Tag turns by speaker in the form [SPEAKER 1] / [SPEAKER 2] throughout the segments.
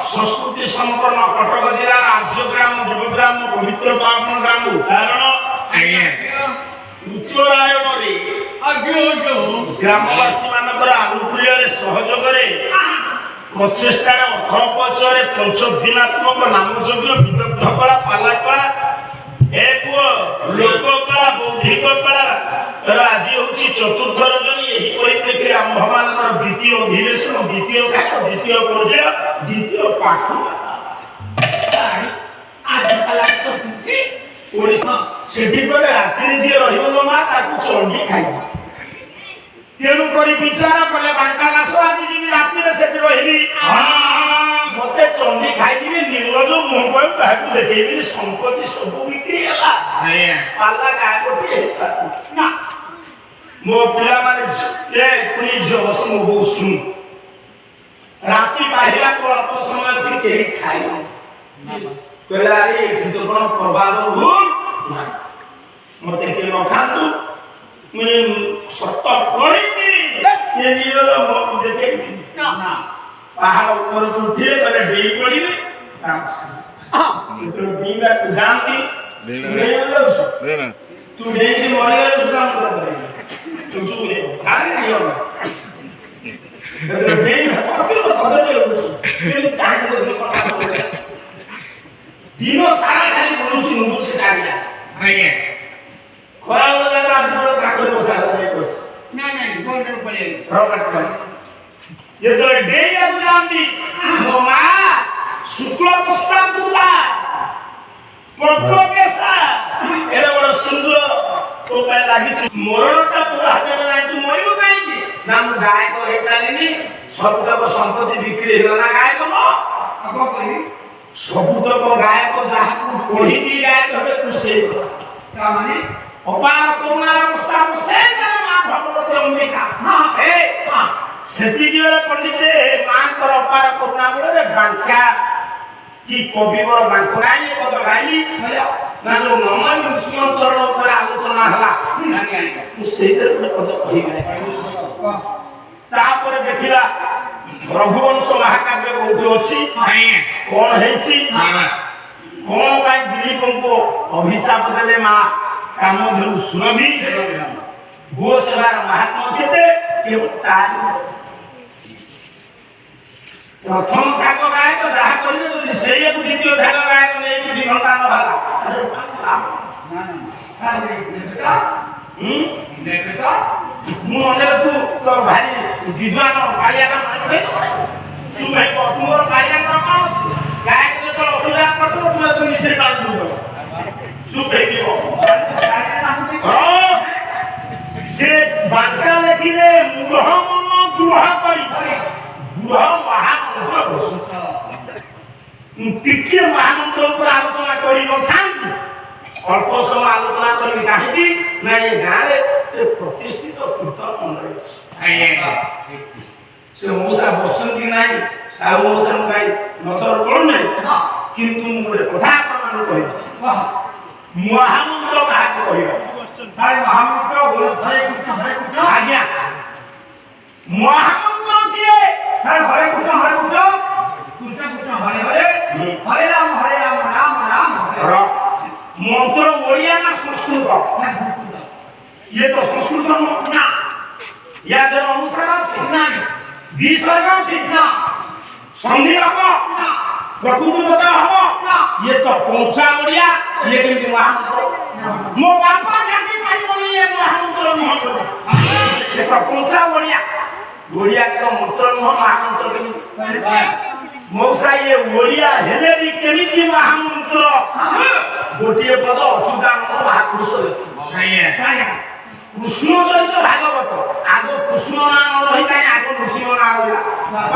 [SPEAKER 1] संस्कृति संपन्न कटक जिला राज्य ग्राम देवग्राम पवित्र पावन ग्राम उदाहरण उत्तरायण ग्रामवासी मानकर आनुकूल्य सहयोग प्रचेषार अर्थ अपचय पंचदिनात्मक नामयज्ञ विदग्ध कला पाला कला लोक कला बौद्धिक कला आज हूँ चतुर्थ रजनी यही परिप्रेक्षी आंभ मान द्वितीय अधिवेशन द्वितीय द्वितीय पर्याय द्वितीय पाठ राति जी रा चंडी खाई तेणुक विचार कले बांकालास आज जी राति से रही मत चंडी खाई निर्लज मुह क्या देखे संपत्ति सब बिक्री पाला गाय गोटे मो पिला माने झील बस मो बो शुण राति बाहर को अल्प समय अच्छी कहीं खाई कहला अरे तो कौन प्रभाव मत के न खातु मुझे सत्य ये निर्लज मुह देखे पहाड़ ऊपर को उठे गले डेई पड़े तो बीमा तू जानती नहीं हो तू डेली मरेगा तो काम कर तू चुप रहे अरे नहीं होगा तो डेली तो खबर नहीं होगी तेरे चाहे तो नहीं पता होगा दिनों सारा खाली बोलूँ मुझे चाहिए नहीं खरा हो जाता आप जो कागज बसा रहे हो नहीं बोलने पड़ेगा रॉकेट कर ये तो डेली आप जानती मामा शुक्ल पुस्तक दूला प्रप्रोपेसा एरा बड़ सुंदर तो पे लागी मरणटा तोर हाथे रे तू मरियो काई की ना मु गाय को हेतालिनी सबतक संपत्ति बिक्री होला गाय को अब कहि सबतक गाय को जहा को कोही दी गाय तबे तू से का माने अपार करुणार वर्षा से कर मा भगवती अंबिका हां ए हां सेति गेले पंडिते मां कर अपार करुणा गुळे बांका कि कविवर बांको गाई पद गाई ना जो नमन मुस्लिम चरण ऊपर आलोचना हला नानी आनी सेइतर गुळे पद कहि तापर देखिला रघुवंश महाकाव्य कोठी अछि कोन हेछि कोन बाई दिलीप को अभिशाप देले मा कामधेनु सुरभि गो सेवार महात्मा केते के तारी प्रथम भाग गाय तो जहा करिले যদি সেই এক দ্বিতীয় ভাগ গায় তো এই 2 ঘন্টা ন ভাগ নেবেটা মু মনে তু তো ভারি বিদ্বান পালিয়াটা মানে চুপ হে তোমার পালিয়া কোন আছে গায় কে তো অসুবিধা করতে তুমি তো নিশ্চয় পালি দিও চুপ হে দিও সে বাক্য লেখিলে মুহ মন দুহা করি बुढ़ा महामंत्र घोषित तृतीय महामंत्र पर आलोचना करी न थांती अल्प समय आलोचना करी काहेकि ना ये गाँव प्रतिष्ठित कीर्तन मंडली से मौसा बसन कि नहीं साहु मौसा गाई नथर कौन नहीं किंतु मुझे कथा प्रमाण कहि महामंत्र काहे कहिबा तारे महामंत्र बोल हरे कृष्ण आज्ञा महामंत्र किए हरे कृष्ण कृष्ण कृष्ण हरे हरे हरे राम राम राम हरे मंत्र ओडिया ना संस्कृत ये तो संस्कृत ना या दर अनुसार सीखना विसर्ग सीखना संधि हबो प्रकृतिगत हबो ये तो पंचा ओडिया ये केमति महामंत्र मो बापा जाति पाई बोली ये महामंत्र महत्व ये तो पंचा ओडिया ओडिया का मंत्र नुह महामंत्र के मौसा ये ओडिया हेले भी केमिति महामंत्र गोटिए पद अच्युतानंद महापुरुष कृष्ण चरित्र भागवत आगो कृष्ण नाम रही काई आगो नृसिंह नाम रहिला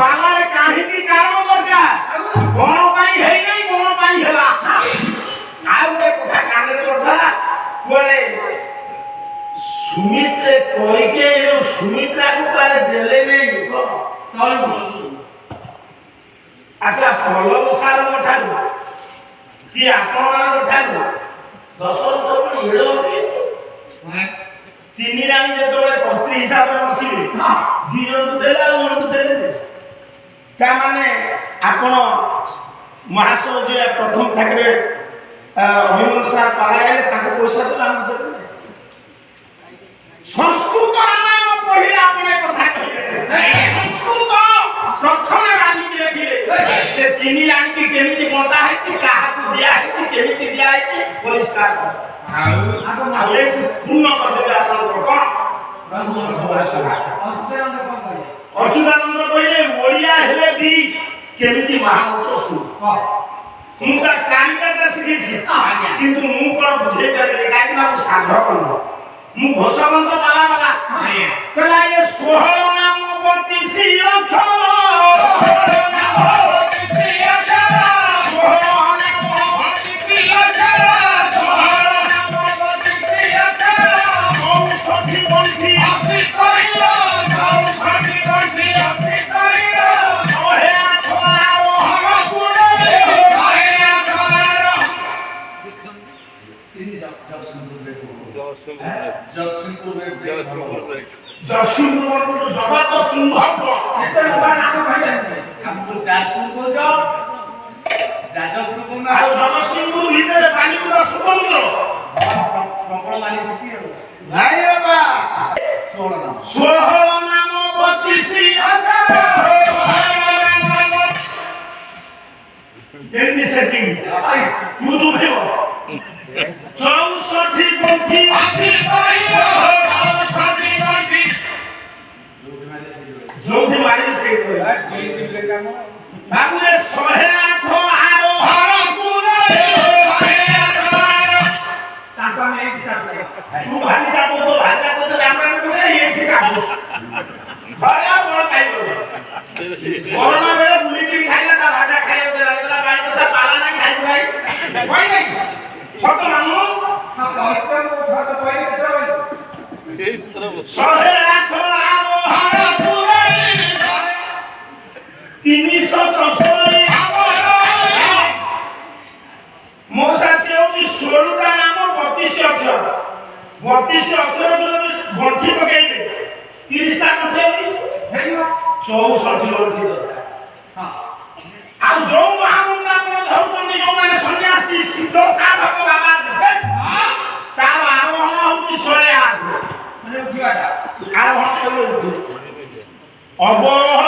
[SPEAKER 1] बालारे काहे की कारण दरकार कोन पाई हेई नै कोन पाई हेला आउ के कथा काने करथला कोले सुमित्रे कोई के सुमित्रा को काले देले नहीं तो अच्छा पल्लव सार मठारू कि आपण मान मठारू दशरथ को एड़ो तीन रानी जेतोले पत्नी हिसाब रे बसिबे दिजन देला मन देले ता माने आपण महासो जे प्रथम ठाकरे अभिमन्यु सार पालाए ताको पैसा तो हम देले संस्कृत रामायण पढ़िले आपने कथा कहिबे संस्कृत प्रथम रानी देखिले से तीन रानी की केमिति बंटा हैछि काहा को दिया हैछि केमिति दिया हैछि परिष्कार आ एक पूर्ण कर देबे आपन कोन अच्युतानंद कहले ओडिया हेले भी केमिति महामंत्र सुन मु का कानिकाटा सिखिछि किंतु मु कोन बुझे करले काई ना साधक न मु घोषवंत बाला बाला कला ये 16 नाम बतीसी अक्षर जगतसिंहपुर जगत सुंदर एते मोबाइल नाम कहले हम जासपुर को जाओ
[SPEAKER 2] ଯାଜପୁର କୋଉ ନା
[SPEAKER 1] ଆଉ ଜଗତସିଂହପୁର ଭିତରେ ବାଲିଗୁଡ଼ା ସ୍ୱତନ୍ତ୍ର
[SPEAKER 2] ପ୍ରବଳ ବାଲି ସେଠି ଆଉ
[SPEAKER 1] ନାଇଁ ବାବା 16 ନାମ 32 କେମିତି ସେଟିଂ ତୁ ଚୁପିବ 64 ଗଣ୍ଠି ଅଛି ଯୋଉଠି ମାରିବି ସେଇଠି ବାବୁରେ 108 ଆରୋହଣ ତୁ ଭାରି ଚାପ ତ ଭାରି ଚାପ ତ ଜାଣିପାରୁ ନା ଏଠି ଚାପ ଘରେ ଆଉ ବଳ ପାଇବ କରୋନା ବେଳେ ବୁଲିକି ଖାଇଲା ତା ଭାଜା ଖାଇବାକୁ ଦେଲା ବାଇ ପଇସା ପାଲା ନାହିଁ ଖାଇବୁ ଭାଇ କହି ନାହିଁ ସତ ମାନୁ 108 ଆରୋହଣ 364 ମଉସା ସେ ହଉଛି 16ଟା ନାମ 32 ଅକ୍ଷର 32 ଅକ୍ଷର ଯଦି ଗଣ୍ଠି ପକେଇବେ 30ଟା ଗଣ୍ଠି ହେଇଯିବ 64 ଗଣ୍ଠି ଦରକାର ଆଉ ଯୋଉ ମହାମନ୍ତ୍ର ଆପଣ ଧରୁଛନ୍ତି ଯୋଉମାନେ ସନ୍ନ୍ୟାସୀ ସିଦ୍ଧ ସାଧକ ବାବା ତାର ଆରୋହଣ ହଉଛି 108 ମାନେ ଉଠିବାଟା ଆରୋହଣ କେବଳ ଉଠୁ ଅବରୋହ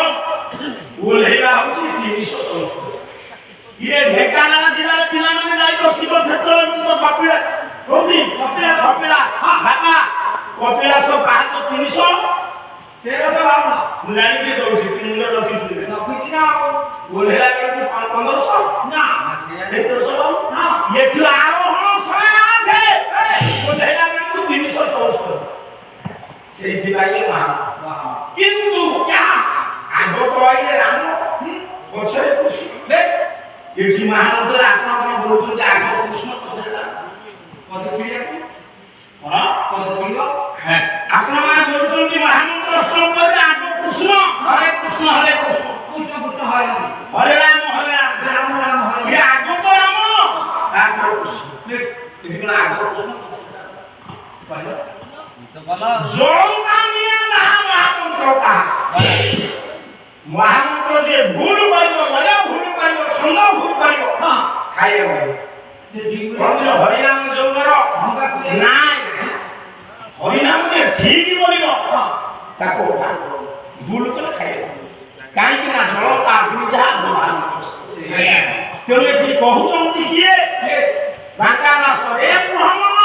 [SPEAKER 1] ଓହ୍ଲେଇବା ହଉଛି 364 ये ढेकानाला जिल्लाରେ ପିଲାମାନେ ଯାଇଛ ଶିବ କ୍ଷେତ୍ର ଏବଂ କପିଳାସ କୋଉଠି କପିଳାସ ବାପା କପିଳାସ ପାହାଚ 300 1352 ମୁଁ ଜାଣିକି ଦଉଛି ମୁଣ୍ଡ ରଖିଛୁ ନା ଓହ୍ଲେଇଲା ବେଳକୁ 1500 ନା 1300 ନା ଏଠୁ ଆରୋହଣ 108 ଓହ୍ଲେଇଲା ବେଳକୁ 364 ସେଇଥିପାଇଁ ମହା କିନ୍ତୁ ଆଗ କହିଲେ ରାମ ପଛରେ କୃଷ୍ଣ ଏଠି ମହାନଗର ଆପଣ କଣ କହୁଛନ୍ତି ଆଗ କୃଷ୍ଣ ପଛରେ ଆପଣ ମାନେ କହୁଛନ୍ତି ମହାମନ୍ତ୍ର ସ୍ତମ୍ଭରେ ଆଗ କୃଷ୍ଣ ହରେ କୃଷ୍ଣ ହରେ କୃଷ୍ଣ କୃଷ୍ଣ କୃଷ୍ଣ ହରେ ରାମ ରାମ ରାମ ହରେ ଆଗ ତ ରାମ ଆଗ କୃଷ୍ଣ ଆଗ କୃଷ୍ଣ ଯୋଉଟା ନିଏ ତାହା ମହାମନ୍ତ୍ର ତାହା ମହାମନ୍ତ୍ର ଯେ ଭୁଲ କରିବ ଲୟ ଭୁଲ କରିବ ଛନ୍ଦ ଭୁଲ କରିବ ଖାଇବ କହନ୍ତି ହରିନାମ ଯୋଉର ନାଇଁ ହରିନାମ ଯେ ଠିକ ବୋଲିବ ତାକୁ ଭୁଲ କଲେ ଖାଇବ କାହିଁକି ନା ଜଳ ତା ଆଗରୁ ଯାହା ତେଣୁ ଏଠି କହୁଛନ୍ତି କିଏ ତାଙ୍କା ନାଶରେ ବ୍ରହ୍ମନ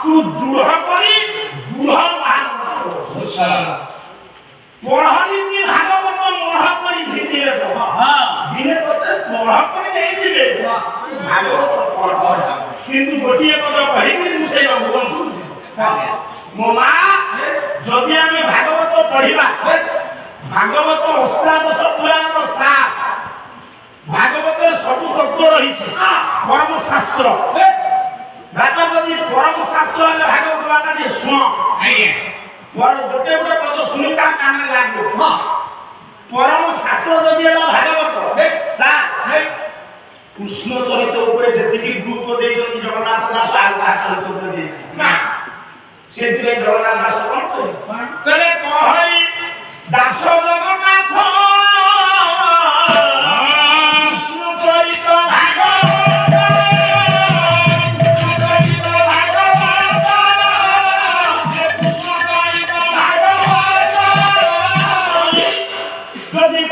[SPEAKER 1] ତୁ ଦୃଢ଼ କରି ଦୃଢ଼ ମହାମନ୍ତ୍ର ପଢ଼ନିତି ଭାଗବତ ମଢ଼ କରି ଜିତିବେ ତ ଦିନେ ତତେ ମଢ଼ କରି ନେଇଯିବେ ଭାଗବତ ପଢ଼ କିନ୍ତୁ ଗୋଟିଏ ପଦ କହିବି ମୁଁ ସେଇ ଅନୁଭବ ଶୁଣୁଛି ମୋ ମା ଯଦି ଆମେ ଭାଗବତ ପଢ଼ିବା ଭାଗବତ ଅଷ୍ଟାଦଶ ପୁରାଣର ସାର ଭାଗବତରେ ସବୁ ତତ୍ତ୍ୱ ରହିଛି ପରମ ଶାସ୍ତ୍ର ବାପା ଯଦି ପରମ ଶାସ୍ତ୍ର ହେଲେ ଭାଗବତ ବାପା ଟିକେ ଶୁଣ ଗୋଟେ ଗୋଟେ ପଦ ଶୁଣି ତା କାନରେ ଲାଗିବ ପରମ ଶାସ୍ତ୍ର ଯଦି ହେଲା ଭାଗବତ କୃଷ୍ଣ ଚରିତ ଉପରେ ଯେତିକି ଗୁରୁତ୍ୱ ଦେଇଛନ୍ତି ଜଗନ୍ନାଥ ଦାସ ଆଉ କାହା ଚରିତ ଉପରେ ଦେଇଛନ୍ତି ସେଥିପାଇଁ ଜଗନ୍ନାଥ ଦାସ କଣ କହିଲେ କହଇ ଦାସ ଜଗନ୍ନାଥ କୃଷ୍ଣ ଚରିତ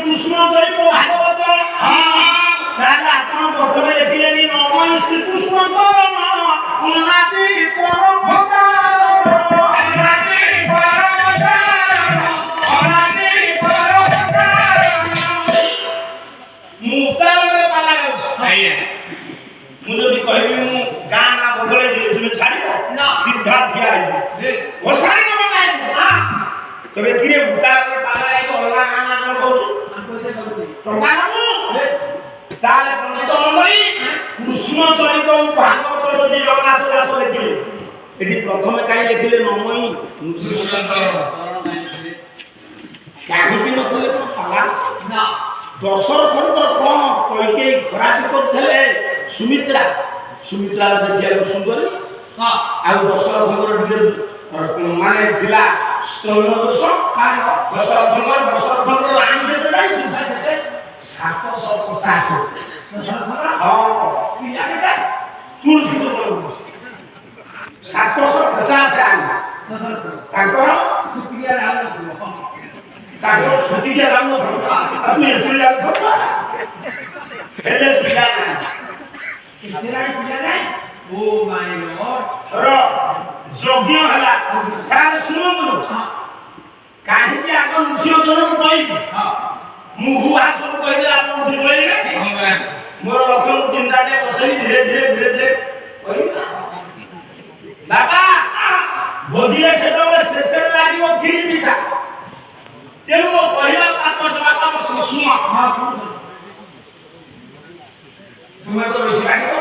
[SPEAKER 1] কৃষ্ণ চরিত ভাগবত তাহলে আপন প্রথমে লিখিলেনি নমঃ শ্রীকৃষ্ণ চরণ অনাদি পরম ମୁଁ ଯଦି କହିବି ମୁଁ ଗାଁ ନା ବଦଳେଇ ତୁମେ ଛାଡ଼ିବ ସିଧା ଠିଆ ହେଇବି ଘୋଷାରି ଦେବ କାହିଁକି ତବେ କିରେ ଉତାରରେ ପାଲା ହେଇକି ଅଲଗା ଗାଁ ନା କଣ କହୁଛୁ ତାହେଲେ ପଣ୍ଡିତ ମଣ୍ଡଳୀ କୃଷ୍ଣ ଚରିତ ଭାଗବତ ଯଦି ଜଗନ୍ନାଥ ଦାସ ଲେଖିଲେ ଏଠି ପ୍ରଥମେ କାହିଁ ଲେଖିଲେ ନମଃ କାହିଁକି ନଥିଲେ ପାଲା ନା ଦଶରଥଙ୍କର କଣ କୈକେୟୀ ଖରାପ କରିଥିଲେ ସୁମିତ୍ରା ଦେଖିବାକୁ ସୁନ୍ଦରୀ ଆଉ ଦଶରଥଙ୍କର ଟିକେ ମାନେ ଥିଲା ସ୍ତୈଣ ଦୋଷ ଦଶରଥଙ୍କର ରାଣୀ କେତେ ଯାଇଛୁ 750 ତୁଳସୀ 750 ଆଣି ତାଙ୍କର ଛୁଟିକିଆ ରାମ ତୁ ଏଥିରେ ଜାଣିଥିବ ହେଲେ ପିଲା ଯଜ୍ଞ ହେଲା ସାର୍ ଶୁଣନ୍ତୁ କାହିଁକି ଆଗ ନୃସିଂହଜନକୁ କହିବି ମୁଁ ହୁଆ ସବୁ କହିଦେଲେ ଆପଣ ଉଠି କହିବେ ମୋର ଲକ୍ଷ୍ୟକୁ ଚିନ୍ତାରେ ବସେଇ ଧୀରେ ଧୀରେ କହିବି ବାବା ଭୋଜିରେ ସେତେବେଳେ ଶେଷରେ ଲାଗିବ କ୍ଷୀରି ପିଠା ତେଣୁ ମୋ କହିବା ବାପା ମୋ ଶୁଣ ତୁମେ ତ ବେଶୀ ଲାଗିବ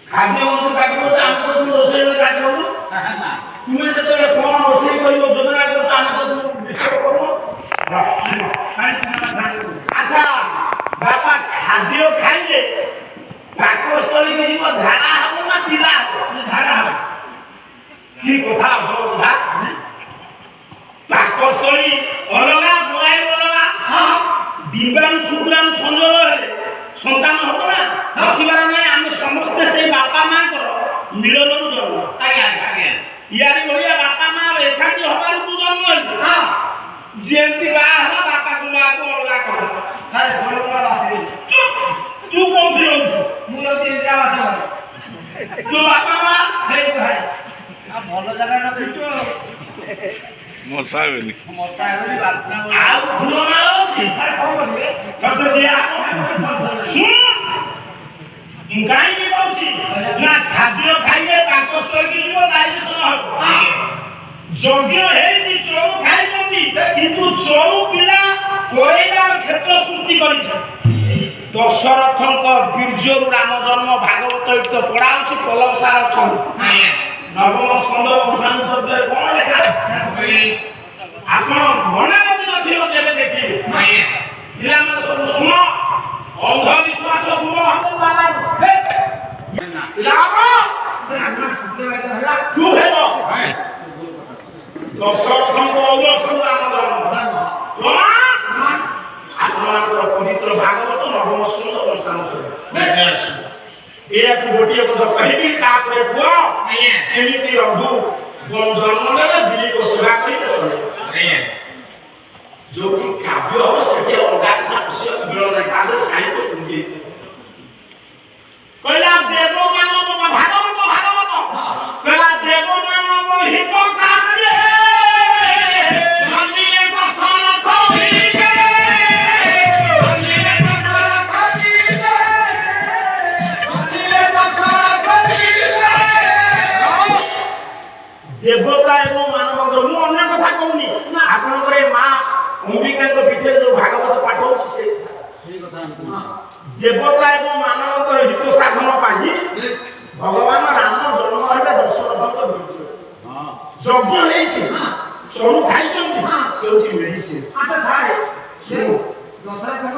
[SPEAKER 1] ଖାଦ୍ୟ ମନ୍ତ୍ରୀ ପାଖରେ ଆମେ ତ ରୋଷେଇ ପାଖରେ ତୁମେ ଯେତେବେଳେ କଣ ରୋଷେଇ କରିବ ଯୋଜନା କରୁଛ ଆମେ ତ ଡିଷ୍ଟର୍ବ କରୁନ ଆଚ୍ଛା ବାପା ଖାଦ୍ୟ ଖାଇଲେ ପାକସ୍ଥଳୀକୁ ଯିବ ଝାଡ଼ା ହବ ନା ପିଲା ହବ ଝାଡ଼ା ହବ କି କଥା କଥା ପାକସ୍ଥଳୀ ଅଲଗା ଜଳାଇ ଅଲଗା ଦିବ୍ୟାଙ୍ଗ ଶୁକ୍ଲାଙ୍ଗ ସଂଯୋଗ ହେଲେ ସନ୍ତାନ ହବ ନା ବସିବାର ନାହିଁ ଆମେ ସମସ୍ତେ ସେଇ ବାପା ମାଙ୍କର ମିଳନରୁ ଜନ୍ମ ইয়ারি ভଳିଆ ବାପା ମା ଏକାଠି ହବାରୁ ତୁ ଜନ୍ମ ହେଲୁ ଯେମିତି ବାହା ହେଲା ବାପାକୁ ମାଆକୁ ଅଲଗା କର ତୁ କୋଉଠି ରହୁଛୁ ମୁଁ ରହୁଛି ତୋ ବାପା ମା ଭଲ ଜାଗା ରଖିଛୁ
[SPEAKER 3] ମଶା ହେବେନି
[SPEAKER 1] ଆଉ ଫୁଲମାଳ ଅଛି ଶୁଣ କାହିଁକି କହୁଛି ନା ଖାଦ୍ୟ ଖାଇଲେ ପାକସ୍ଥଳୀକୁ ଯିବ ଡାଇଜେସନ ହବ ଯଜ୍ଞ ହେଇଛି ଚଉ ଖାଇଛନ୍ତି କିନ୍ତୁ ଚଉ ପିଲା କରେଇବାର କ୍ଷେତ୍ର ସୃଷ୍ଟି କରିଛି ଦଶରଥଙ୍କ ବୀର୍ଯ୍ୟରୁ ରାମ ଜନ୍ମ ଭାଗବତ ପଢା ହଉଛି ପଲବ ସାର ଅଛନ୍ତି ନବମ ସ୍କନ୍ଦ ବଂଶାନୁଚର୍ଯ୍ୟାରେ କଣ ଲେଖା ଆପଣ ମନେ ନଥିବ କେବେ ଦେଖିବେ ପିଲାମାନେ ସବୁ ଶୁଣ ଅନ୍ଧବିଶ୍ୱାସ ଦୂର ଦଶରଥଙ୍କ ଔରସରୁ ରାମ ଜନ୍ମ ଆପଣଙ୍କର ପବିତ୍ର ଭାଗବତ ନବମ ସ୍କନ୍ଦ ବଂଶାନୁଚର୍ଯ୍ୟା ଏହାକୁ ଗୋଟିଏ କଥା କହିବି ତାପରେ କୁହ କେମିତି ରଘୁ ଜନ୍ମ ନେବେ ଦିଲ୍ଲୀପ ସେବା କରିବେ ଯୋଉଠି କାବ୍ୟ ହବ ସେଠି ଅଲଗା କଥା ପଶିବାକୁ ମିଳ ନାହିଁ ତାদের ସାହିତ୍ୟ ଶୁଣିବେ କହିଲା ଦେବ ମାନବ ଭାଗବତ କହିଲା ଦେବ ମାନବ ହିତ କାମରେ ମନ୍ଦିରେ ଦଶରଥ ବିଜେ ଦେବତା ଏବଂ ମାନବଙ୍କର ମୁଁ ଅନ୍ୟ କଥା କହୁନି ଆପଣଙ୍କର ଏ ମା ଅମ୍ବିକାଙ୍କ ପିଠରେ ଯୋଉ ଭାଗବତ ପାଠ ହଉଛି ସେ ଦେବତା ଏବଂ ମାନବଙ୍କର ହିତ ସାଧନ ପାଇଁ ଭଗବାନ ରାମ ଜନ୍ମ ହେଲେ ଦଶରଥଙ୍କ ଯଜ୍ଞ ହେଇଛି ଚରୁ ଖାଇଛନ୍ତି ସେ ହଉଛି ମେଡିସିନ
[SPEAKER 2] ଦଶରଥଙ୍କ